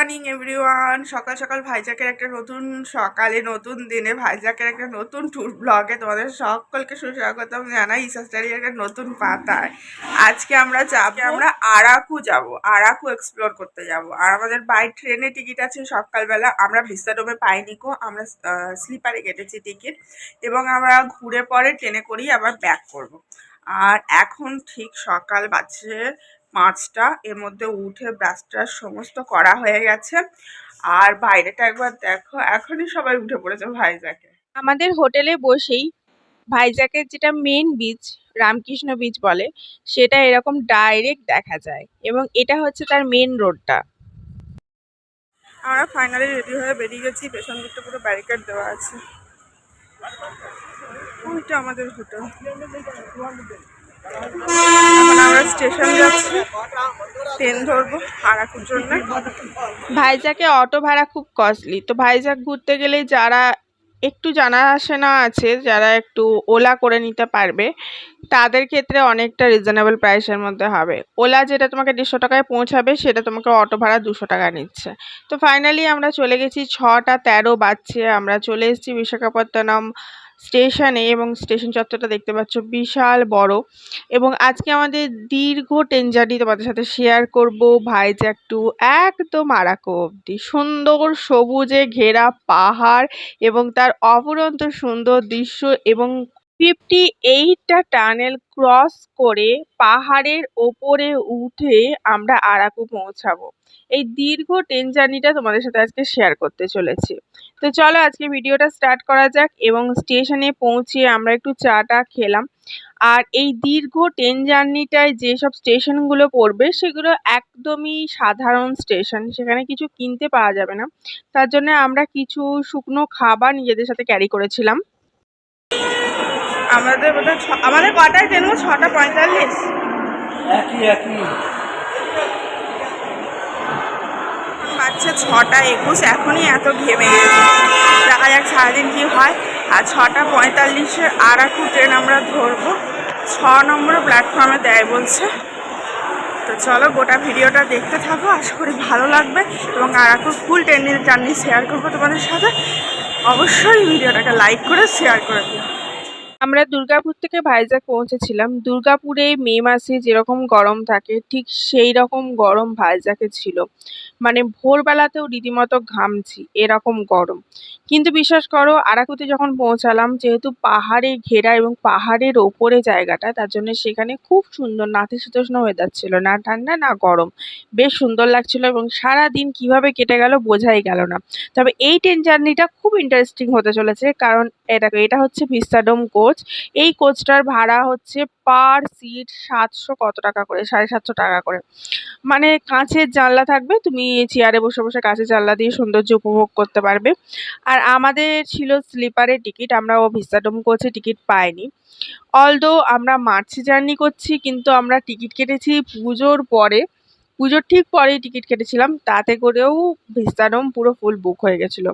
Morning everyone. সকাল সকাল ভাইজাকের একটা নতুন সকালে নতুন দিনে ভাইজাকের একটা নতুন ট্যুর ব্লগে তোমাদের সকলকে সুস্বাগতম জানাই। ইসাস্টারি একটা নতুন পাতায় আজকে আমরা আরাকু যাব, আরাকু এক্সপ্লোর করতে যাব। আর আমাদের বাই ট্রেনে টিকিট আছে সকালবেলা। আমরা ভিস্তাডোমে পাইনি কো, আমরা স্লিপারে কেটেছি টিকিট এবং আমরা ঘুরে পরে ট্রেনে করেই আবার ব্যাক করব। আর এখন ঠিক সকাল বাজছে 5টা। এর মধ্যে উঠে ব্রাশ ট্রাশ সমস্ত করা হয়ে গেছে। আর বাইরেটা একবার দেখো, এখনই সবাই উঠে পড়েছে ভাইজাকে। আমাদের হোটেলে বসেই ভাইজ্যাকের যেটা মেন বিচ, রামকৃষ্ণ বিচ বলে, সেটা এরকম ডাইরেক্ট দেখা যায় এবং এটা হচ্ছে তার মেন রোডটা। আমরা ফাইনালি রেডি হয়ে বেরিয়ে গেছি। পেছন দিকটা পুরো ব্যারিকেড দেওয়া আছে। ওইটা আমাদের হোটেল। এখন আমরা স্টেশন যাচ্ছি, ট্রেন ধরবো আরাকুর জন্য। ভাইজ্যাকে অটো ভাড়া খুব কস্টলি, তো ভাইজ্যাক ঘুরতে গেলে যারা একটু জানাশোনা আছে, যারা একটু ওলা করে নিতে পারবে, তাদের ক্ষেত্রে অনেকটা রিজনেবল প্রাইসের মধ্যে হবে। ওলা যেটা তোমাকে 150 টাকায় পৌঁছাবে, সেটা তোমাকে অটো ভাড়া 200 টাকা নিচ্ছে। তো ফাইনালি আমরা চলে গেছি, 6টা 13 বাজছে। আমরা চলে এসেছি বিশাখাপত্তনম স্টেশনে এবং স্টেশন চত্বরটা দেখতে পাচ্ছ বিশাল বড়। এবং আজকে আমাদের দীর্ঘ ট্রেন জার্নি তোমাদের সাথে শেয়ার করব ভাইজ্যাক টু একদম আরাকু অব্দি। সুন্দর সবুজে ঘেরা পাহাড় এবং তার অফুরন্ত সুন্দর দৃশ্য এবং 58টা টানেল ক্রস করে পাহাড়ের ওপরে উঠে আমরা আরাকু পৌঁছাবো। এই দীর্ঘ ট্রেন জার্নিটা তোমাদের সাথে আজকে শেয়ার করতে চলেছি। তো চলো আজকে ভিডিওটা স্টার্ট করা যাক। এবং স্টেশনে পৌঁছে আমরা একটু চাটা খেলাম। আর এই দীর্ঘ ট্রেন জার্নিটায় যেসব স্টেশনগুলো পড়বে সেগুলো একদমই সাধারণ স্টেশন, সেখানে কিছু কিনতে পাওয়া যাবে না। তার জন্য আমরা কিছু শুকনো খাবার নিজেদের সাথে ক্যারি করেছিলাম। আমাদের কটায় ট্রেন? 6টা 45। বাচ্চা 6টা 21। এখনই এত ঘেমে গেছে। দেখা যাক সারাদিন কি হয়। আর 6টা 45-এ আরাকু ট্রেন আমরা ধরবো। 6 নম্বর প্ল্যাটফর্মে দেয় বলছে। তো চলো গোটা ভিডিওটা দেখতে থাকো, আশা করি ভালো লাগবে। এবং আরাকুর ফুল ট্রেনের জার্নি শেয়ার করবো তোমাদের সাথে। অবশ্যই ভিডিওটাকে লাইক করে শেয়ার করে দিও। আমরা দুর্গাপুর থেকে ভাইজ্যাক পৌঁছেছিলাম। দুর্গাপুরে মে মাসে যেরকম গরম থাকে, ঠিক সেই রকম গরম ভাইজ্যাকে ছিল। মানে ভোরবেলাতেও রীতিমতো ঘামছি, এরকম গরম। কিন্তু বিশ্বাস করো, আরাকুতে যখন পৌঁছালাম, যেহেতু পাহাড়ে ঘেরা এবং পাহাড়ের ওপরে জায়গাটা, তার জন্য সেখানে খুব সুন্দর নাতিশীতোষ্ণ ওয়েদার ছিল, না ঠান্ডা না গরম। বেশ সুন্দর লাগছিল এবং সারা দিন কিভাবে কেটে গেল বোঝাই গেল না। তবে এই ট্রেন জার্নিটা খুব ইন্টারেস্টিং হতে চলেছে, কারণ এটা হচ্ছে ভিস্তাডোম কোচ। এই কোচটার ভাড়া হচ্ছে পার সিট 700 কত টাকা করে, 750 টাকা করে। মানে কাঁচের জানলা থাকবে, তুমি চেয়ারে বসে বসে কাঁচের জানলা দিয়ে সৌন্দর্য উপভোগ করতে পারবে। আর আমাদের ছিল স্লিপারের টিকিট, আমরা ভিস্তাডোম কোচে টিকিট পাইনি। অলদো আমরা মার্চে জার্নি করছি, কিন্তু আমরা টিকিট কেটেছি পুজোর পরে। পুজোর ঠিক পরেই টিকিট কেটেছিলাম, তাতে করেও ভিস্তাডোম পুরো ফুল বুক হয়ে গেছিলো।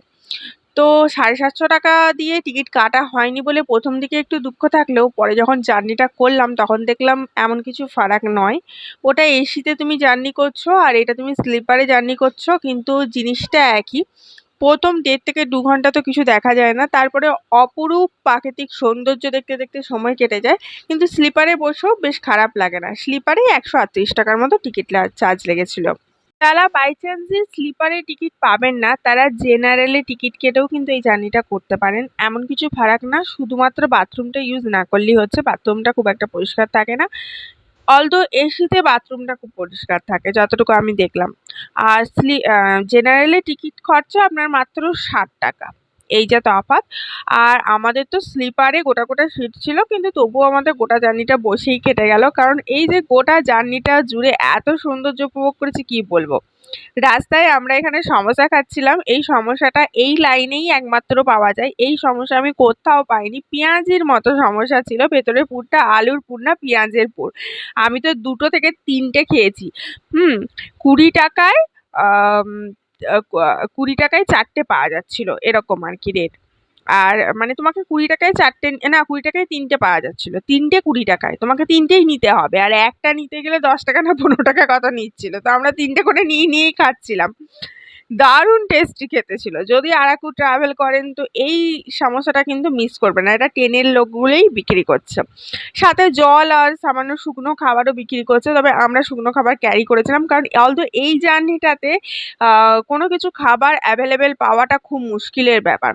তো 750 টাকা দিয়ে টিকিট কাটা হয়নি বলে প্রথম দিকে একটু দুঃখ থাকলেও, পরে যখন জার্নিটা করলাম তখন দেখলাম এমন কিছু ফারাক নয়। ওটা এসিতে তুমি জার্নি করছো আর এটা তুমি স্লিপারে জার্নি করছো, কিন্তু জিনিসটা একই। প্রথম 1.5 থেকে 2 ঘন্টা তো কিছু দেখা যায় না, তারপরে অপরূপ প্রাকৃতিক সৌন্দর্য দেখতে দেখতে সময় কেটে যায়। কিন্তু স্লিপারে বসেও বেশ খারাপ লাগে না। স্লিপারে 138 টাকার মতো টিকিট চার্জ লেগেছিল। যারা বাই চান্সে স্লিপারে টিকিট পাবেন না, তারা জেনারেলে টিকিট কেটেও কিন্তু এই জার্নিটা করতে পারেন। এমন কিছু ফারাক না, শুধুমাত্র বাথরুমটা ইউজ না করলেই হচ্ছে। বাথরুমটা খুব একটা পরিষ্কার থাকে না, অলদো এসিতে বাথরুমটা খুব পরিষ্কার থাকে যতটুকু আমি দেখলাম। আর জেনারেলে টিকিট খরচা আপনার মাত্র 60 টাকা, এই যা তফাৎ। আর আমাদের তো স্লিপারে গোটা গোটা সিট ছিল, কিন্তু তবুও আমাদের গোটা জার্নিটা বসেই কেটে গেল, কারণ এই যে গোটা জার্নিটা জুড়ে এত সৌন্দর্য উপভোগ করেছি কি বলবো। রাস্তায় আমরা এখানে সমোসা খাচ্ছিলাম। এই সমোসাটা এই লাইনেই একমাত্র পাওয়া যায়। এই সমোসা আমি কোথাও পাইনি। পেঁয়াজের মতো সমোসা ছিল, ভেতরের পুরটা আলুর পুর না পেঁয়াজের পুর। আমি তো 2 থেকে 3টে খেয়েছি। 20 টাকায় 20 টাকায় 4টে পাওয়া যাচ্ছিল, এরকম আর কি রেট। আর মানে তোমাকে 20 টাকায় 4টে না, 20 টাকায় 3টে পাওয়া যাচ্ছিল। 3টে 20 টাকায়, তোমাকে 3টেই নিতে হবে। আর একটা নিতে গেলে 10 টাকা না 15 টাকা কত নিচ্ছিল। তো আমরা 3টে করে নিয়েই খাচ্ছিলাম। দারুণ টেস্টি খেতে ছিল। যদি আরাকু ট্রাভেল করেন তো এই সমোসাটা কিন্তু মিস করবেন না, এটা ট্রেনের লোকগুলোই বিক্রি করছে। সাথে জল আর সামান্য শুকনো খাবারও বিক্রি করছে, তবে আমরা শুকনো খাবার ক্যারি করেছিলাম, কারণ অলদো এই জার্নিটাতে কোনো কিছু খাবার অ্যাভেলেবেল পাওয়াটা খুব মুশকিলের ব্যাপার,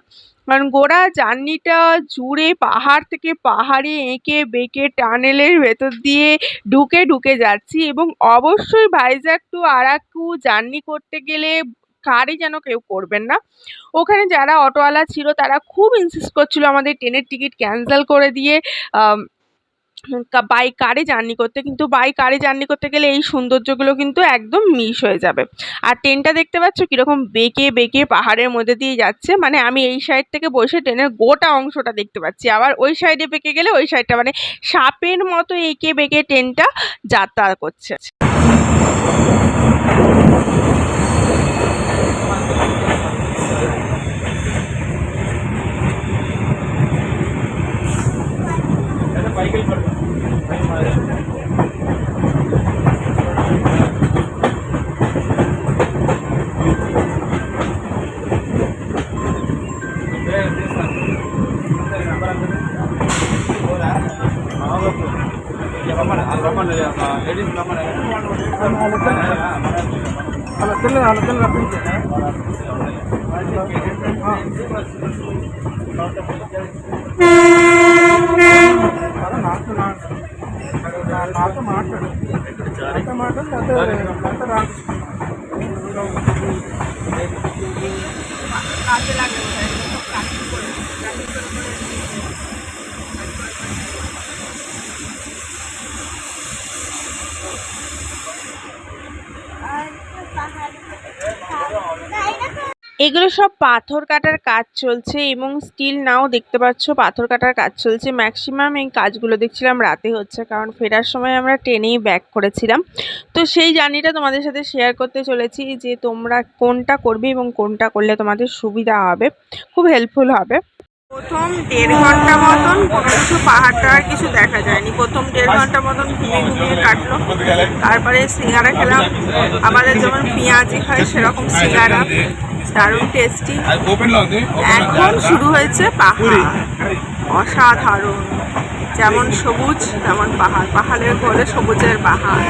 কারণ গোড়া জার্নিটা জুড়ে পাহাড় থেকে পাহাড়ে এঁকে বেঁকে টানেলের ভেতর দিয়ে ঢুকে ঢুকে যাচ্ছি। এবং অবশ্যই ভাইজ্যাক টু আরাকু জার্নি করতে গেলে কারই যেন কেউ করবেন না। ওখানে যারা অটোওয়ালা ছিল তারা খুব ইনসিস্ট করছিল আমাদের ট্রেনের টিকিট ক্যান্সেল করে দিয়ে বাই কারে জার্নি করতে, কিন্তু বাই কারে জার্নি করতে গেলে এই সৌন্দর্যগুলো কিন্তু একদম মিস হয়ে যাবে। আর ট্রেনটা দেখতে পাচ্ছ কিরকম বেঁকে বেঁকে পাহাড়ের মধ্যে দিয়ে যাচ্ছে, মানে আমি এই সাইড থেকে বসে ট্রেনের গোটা অংশটা দেখতে পাচ্ছি, আবার ওই সাইডে বেঁকে গেলে ওই সাইডটা, মানে সাপের মতো এঁকে বেঁকে ট্রেনটা যাত্রা করছে। এগুলো সব পাথর কাটার কাজ চলছে এবং স্টিল নাও দেখতে পাচ্ছ পাথর কাটার কাজ চলছে। ম্যাক্সিমাম এই কাজগুলো দেখছিলাম রাতে হচ্ছে, কারণ ফেরার সময় আমরা ট্রেনেই ব্যাক করেছিলাম। তো সেই জার্নিটা তোমাদের সাথে শেয়ার করতে চলেছি যে তোমরা কোনটা করবে এবং কোনটা করলে তোমাদের সুবিধা হবে, খুব হেল্পফুল হবে। প্রথম 1.5 ঘন্টা মতন কোনো কিছু পাহাড়টা আর কিছু দেখা যায়নি। প্রথম 1.5 ঘন্টা মতন ঘুমিয়ে ঘুমিয়ে কাটলো। তারপরে সিঙ্গারা খেলাম, আমাদের যেমন পেঁয়াজি হয় সেরকম সিঙ্গারা, দারুণ টেস্টি। এখন শুরু হয়েছে পাহাড়, অসাধারণ, যেমন সবুজ তেমন পাহাড়, পাহাড়ের কোলে সবুজের পাহাড়।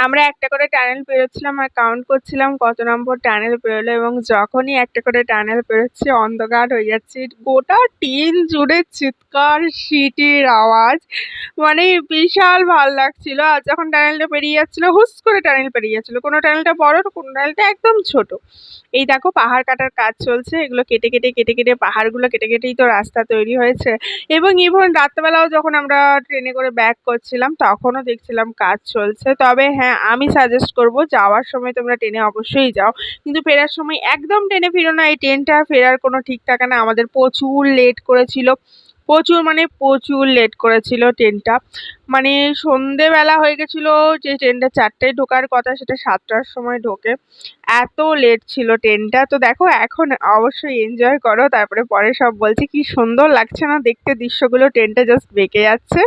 আমরা একটা করে টানেল পেরোচ্ছিলাম আর কাউন্ট করছিলাম কত নম্বর টানেল পেরোলো, এবং যখনই একটা করে টানেল পেরোচ্ছে অন্ধকার হয়ে যাচ্ছে, গোটা ট্রেন জুড়ে চিৎকার সিটির আওয়াজ, মানে বিশাল ভাল লাগছিল। আর যখন টানেলটা পেরিয়ে যাচ্ছিল, হুস করে টানেল পেরিয়ে যাচ্ছিল, কোনো টানেলটা বড় কোনো টানেলটা একদম ছোট। এই দেখো পাহাড় কাটার কাজ চলছে, এগুলো কেটে কেটে কেটে কেটে পাহাড়গুলো কেটে কেটেই তো রাস্তা তৈরি হয়েছে। এবং ইভেন রাত্রেবেলাও যখন আমরা ট্রেনে করে ব্যাক করছিলাম তখনও দেখছিলাম কাজ চলছে। তবে হ্যাঁ, আমি সাজেস্ট করব যাওয়ার সময় তোমরা ট্রেনে অবশ্যই যাও, কিন্তু ফেরার সময় একদম ট্রেনে ফিরো না। এই ট্রেনটা ফেরার কোনো ঠিক ঠিকানা, আমাদের প্রচুর লেট করেছিল, প্রচুর মানে প্রচুর লেট করেছিল ট্রেনটা। মানে সন্ধেবেলা হয়ে গেছিলো, যে ট্রেনটা 4টায় ঢোকার কথা সেটা 7টার সময় ঢোকে, এত লেট ছিল ট্রেনটা। তো দেখো এখন অবশ্যই এনজয় করো, তারপরে পরে সব বলছি। কি সুন্দর লাগছে না দেখতে দৃশ্যগুলো, ট্রেনটা জাস্ট বেঁকে যাচ্ছে।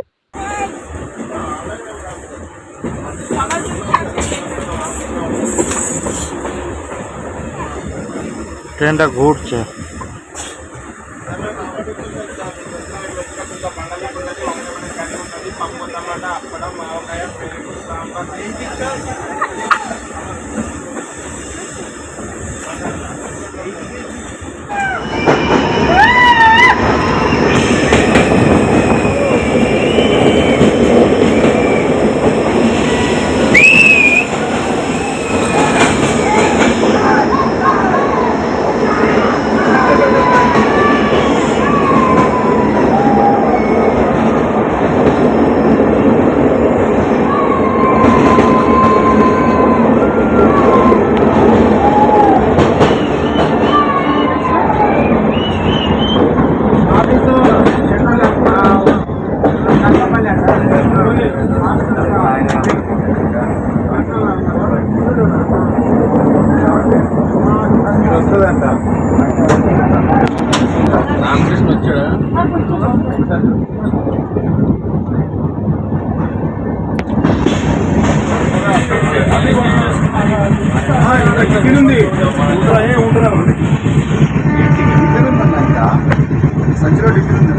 ট্রেনটা ঘুরছে।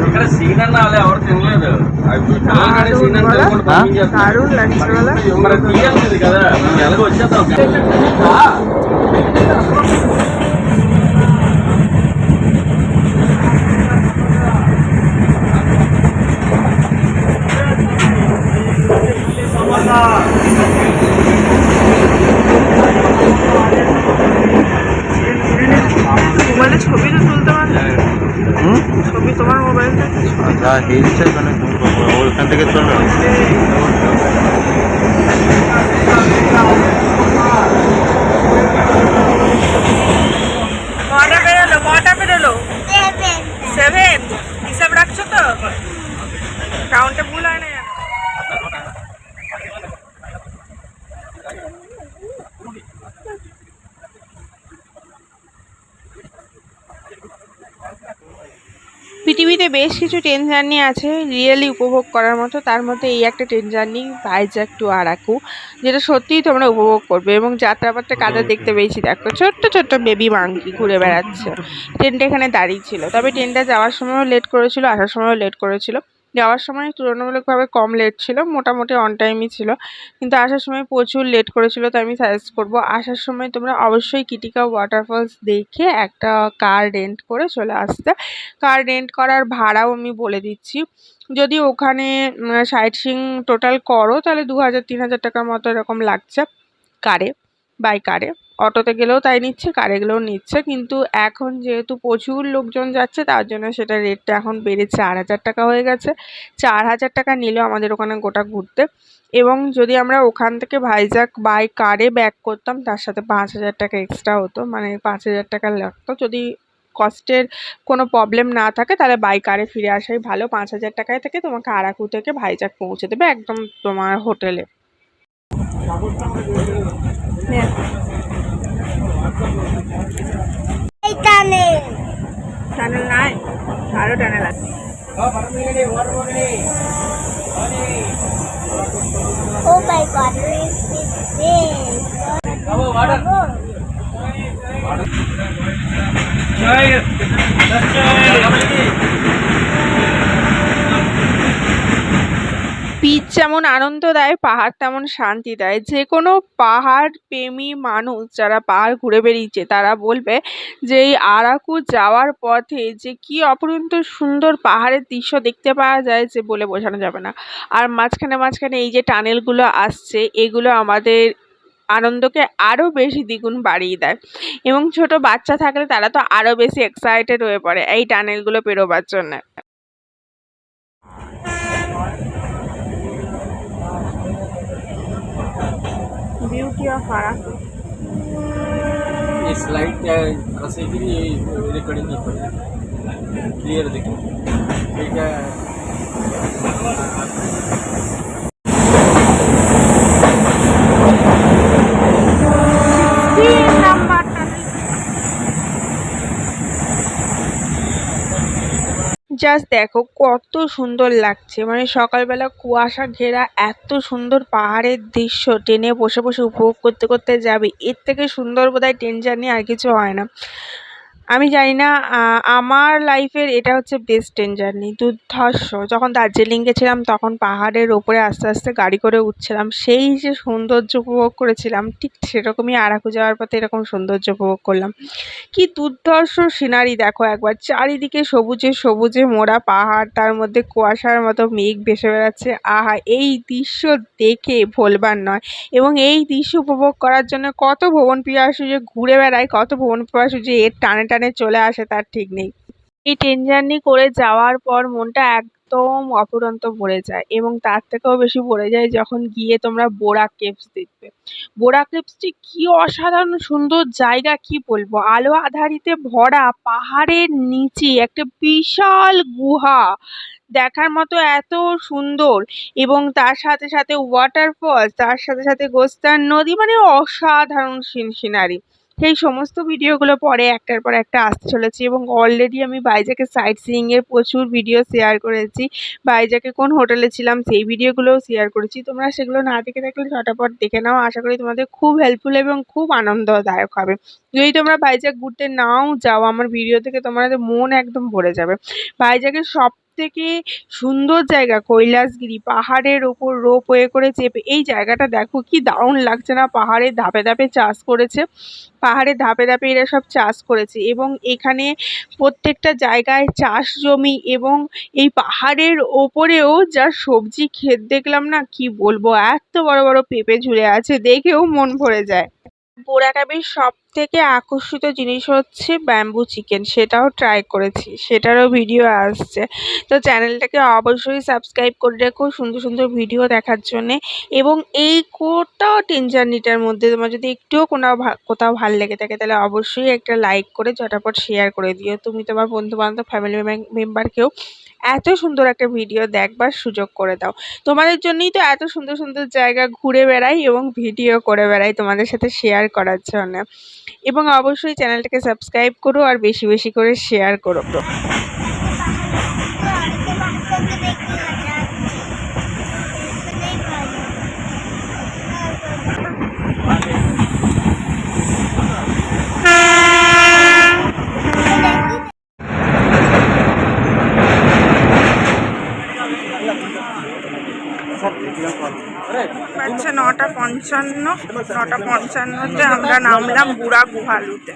ఇక్కడ సీన్ అన్న ఎవరు తినలేదు দারুণ লাগছে বলো। మరి తీయాలి కదా మేము ఎలాగో వచ్చేద్దాం মোবাইলে ছবি তো তুলতে পারবে, ছবি তোমার মোবাইল থেকে যা হিলছে ওখানে ওইখান থেকে চলো। কটা বেরোলো 7 হিসাব রাখছো তো, কাউন্টে ভুল হয় না যেন। পৃথিবীতে বেশ কিছু ট্রেন জার্নি আছে রিয়েলি উপভোগ করার মতো, তার মধ্যে এই একটা train journey Vizag to Araku, যেটা সত্যিই তোমরা উপভোগ করবে। এবং যাত্রাপথে কাদের দেখতে পেয়েছি দেখো, ছোট্ট ছোট্ট বেবি মাঙ্কি ঘুরে বেড়াচ্ছে। ট্রেনটা এখানে দাঁড়িয়ে ছিল, তবে ট্রেনটা যাওয়ার সময়ও লেট করেছিল, আসার সময়ও লেট করেছিল। যাওয়ার সময় তুলনামূলকভাবে কম লেট ছিল, মোটামুটি অন টাইমই ছিল, কিন্তু আসার সময় প্রচুর লেট করেছিল। তো আমি সাজেস্ট করবো আসার সময় তোমরা অবশ্যই কিটিকা ওয়াটারফলস দেখে একটা কার রেন্ট করে চলে আসতে। কার রেন্ট করার ভাড়াও আমি বলে দিচ্ছি, যদি ওখানে সাইট সিইং টোটাল করো তাহলে 2000-3000 টাকার মতো এরকম লাগছে কারে, বাই কারে। অটোতে গেলেও তাই নিচ্ছে, কারে গেলেও নিচ্ছে, কিন্তু এখন যেহেতু প্রচুর লোকজন যাচ্ছে তার জন্য সেটা রেটটা এখন বেড়ে 4000 টাকা হয়ে গেছে। 4000 টাকা নিল আমাদের ওখানে গোটা ঘুরতে। এবং যদি আমরা ওখান থেকে ভাইজ্যাক বাই কারে ব্যাক করতাম তার সাথে 5000 টাকা এক্সট্রা হতো, মানে 5000 টাকা লাগতো। যদি কস্টের কোনো প্রবলেম না থাকে তাহলে বাই কারে ফিরে আসাই ভালো। 5000 টাকায় থেকে তোমাকে আরাকু থেকে ভাইজ্যাক পৌঁছে দেবে একদম তোমার হোটেলে। টানেল নাই, আরো টানেল আছে। Oh my god, what is this? Beach যেমন আনন্দ দেয়, পাহাড় তেমন শান্তি দেয়। যে কোনো পাহাড় প্রেমী মানুষ যারা পাহাড় ঘুরে বেড়িয়েছে তারা বলবে যে এই আরাকু যাওয়ার পথে যে কি অপরন্ত সুন্দর পাহাড়ের দৃশ্য দেখতে পাওয়া যায় যে বলে বোঝানো যাবে না। আর মাঝখানে মাঝখানে এই যে টানেলগুলো আসছে, এগুলো আমাদের আনন্দকে আরো বেশি দ্বিগুণ বাড়িয়ে দেয়। এবং ছোট বাচ্চা থাকলে তারা তো আরো বেশি এক্সাইটেড হয়ে পড়ে এই টানেলগুলো পেরোবার জন্য। Beauty of Araku. ये स्लाइड क्या है कसे की ये रिकॉर्डिंग नहीं पड़ी क्लियर दिखे ठीक है জাস্ট দেখো কত সুন্দর লাগছে, মানে সকালবেলা কুয়াশা ঘেরা এত সুন্দর পাহাড়ের দৃশ্য ট্রেনে বসে বসে উপভোগ করতে করতে যাবে, এর থেকে সুন্দর বোধহয় ট্রেন জার্নি আর কিছু হয় না। আমি জানি না, আমার লাইফের এটা হচ্ছে বেস্ট ট্রেন জার্নি, দুর্ধর্ষ। যখন দার্জিলিং গেছিলাম তখন পাহাড়ের ওপরে আস্তে আস্তে গাড়ি করে উঠছিলাম, সেই যে সৌন্দর্য উপভোগ করেছিলাম ঠিক সেরকমই আরাকু যাওয়ার পথে এরকম সৌন্দর্য উপভোগ করলাম। কি দুর্ধর্ষ সিনারি দেখো একবার, চারিদিকে সবুজে সবুজে মোড়া পাহাড়, তার মধ্যে কুয়াশার মতো মেঘ ভেসে বেড়াচ্ছে। আহা, এই দৃশ্য দেখে ভোলবার নয়। এবং এই দৃশ্য উপভোগ করার জন্য কত ভ্রমণ পিপাসু যে ঘুরে বেড়ায়, কত ভ্রমণ পিপাসু যে এর টানে টানে চলে আসে তার ঠিক নেই। এই ট্রেন জার্নি করে যাওয়ার পর মনটা একদম অফুরন্ত ভরে যায়। এবং তার থেকেও বেশি ভরে যায় যখন গিয়ে তোমরা বোরা কেভস দেখবে। বোরা কেভসটি কি অসাধারণ সুন্দর জায়গা, কি বলবো। আলো আঁধারিতে ভরা পাহাড়ের নিচে একটা বিশাল গুহা, দেখার মতো এত সুন্দর। এবং তার সাথে সাথে ওয়াটারফলস, তার সাথে সাথে গোস্তার নদী, মানে অসাধারণ সিনারি। সেই সমস্ত ভিডিওগুলো পরে একটার পর একটা আসতে চলেছে। এবং অলরেডি আমি ভাইজ্যাকের সাইট সিইং এর প্রচুর ভিডিও শেয়ার করেছি। ভাইজ্যাকে কোন হোটেলে ছিলাম সেই ভিডিওগুলোও শেয়ার করেছি। তোমরা সেগুলো না দেখে থাকলে ঝটাপট দেখে নাও, আশা করি তোমাদের খুব হেল্পফুল এবং খুব আনন্দদায়ক হবে। যদি তোমরা ভাইজ্যাক ঘুরতে নাও যাও, আমার ভিডিও থেকে তোমাদের মন একদম ভরে যাবে। ভাইজ্যাকের সব থেকে সুন্দর জায়গা কৈলাসগিরি, পাহাড়ের ওপর রোপওয়ে করে চেপে এই জায়গাটা দেখো কি দারুণ লাগছে না। পাহাড়ের ধাপে ধাপে চাষ করেছে, পাহাড়ের ধাপে ধাপে এরা সব চাষ করেছে। এবং এখানে প্রত্যেকটা জায়গায় চাষ জমি, এবং এই পাহাড়ের ওপরেও যা সবজি ক্ষেত দেখলাম না, কি বলবো, এত বড় বড় পেঁপে ঝুলে আছে, দেখেও মন ভরে যায়। বোরা ক্যাবের সব থেকে আকর্ষিত জিনিস হচ্ছে ব্যাম্বু চিকেন, সেটাও ট্রাই করেছি, সেটারও ভিডিও আসছে। তো চ্যানেলটাকে অবশ্যই সাবস্ক্রাইব করে রেখো সুন্দর সুন্দর ভিডিও দেখার জন্যে। এবং এই গোটা ট্রেন জার্নিটার মধ্যে তোমার যদি একটুও কোথাও ভালো লেগে থাকে তাহলে অবশ্যই একটা লাইক করে ঝটাপট শেয়ার করে দিও। তুমি তোমার বন্ধু বান্ধব ফ্যামিলি মেম্বারকেও এত সুন্দর একটা ভিডিও দেখবার সুযোগ করে দাও। তোমাদের জন্যই তো এত সুন্দর সুন্দর জায়গা ঘুরে বেড়াই এবং ভিডিও করে বেড়াই তোমাদের সাথে শেয়ার করার জন্য। এবং অবশ্যই চ্যানেলটাকে সাবস্ক্রাইব করো আর বেশি বেশি করে শেয়ার করো। বাচ্চা 9:55 আমরা নামলাম বুড়া গুহালুতে।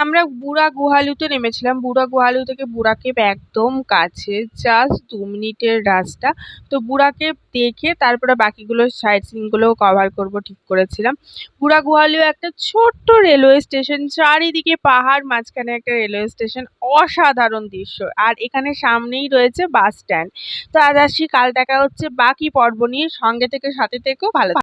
আমরা বুড়া গুহালুতে নেমেছিলাম। বুড়া গুহালু থেকে বুড়া কেভ একদম কাছে, জাস্ট 2 মিনিটের রাস্তা। তো বুড়া কেভ দেখে তারপরে বাকিগুলো সাইট সিইংগুলোও কভার করব ঠিক করেছিলাম। বুড়া গুহালু একটা ছোট্ট রেলওয়ে স্টেশন, চারিদিকে পাহাড়, মাঝখানে একটা রেলওয়ে স্টেশন, অসাধারণ দৃশ্য। আর এখানে সামনেই রয়েছে বাস স্ট্যান্ড। তো আজ আসি, কাল দেখা হচ্ছে বাকি পর্ব নিয়ে। সঙ্গে থেকে সাথে থেকেও ভালো।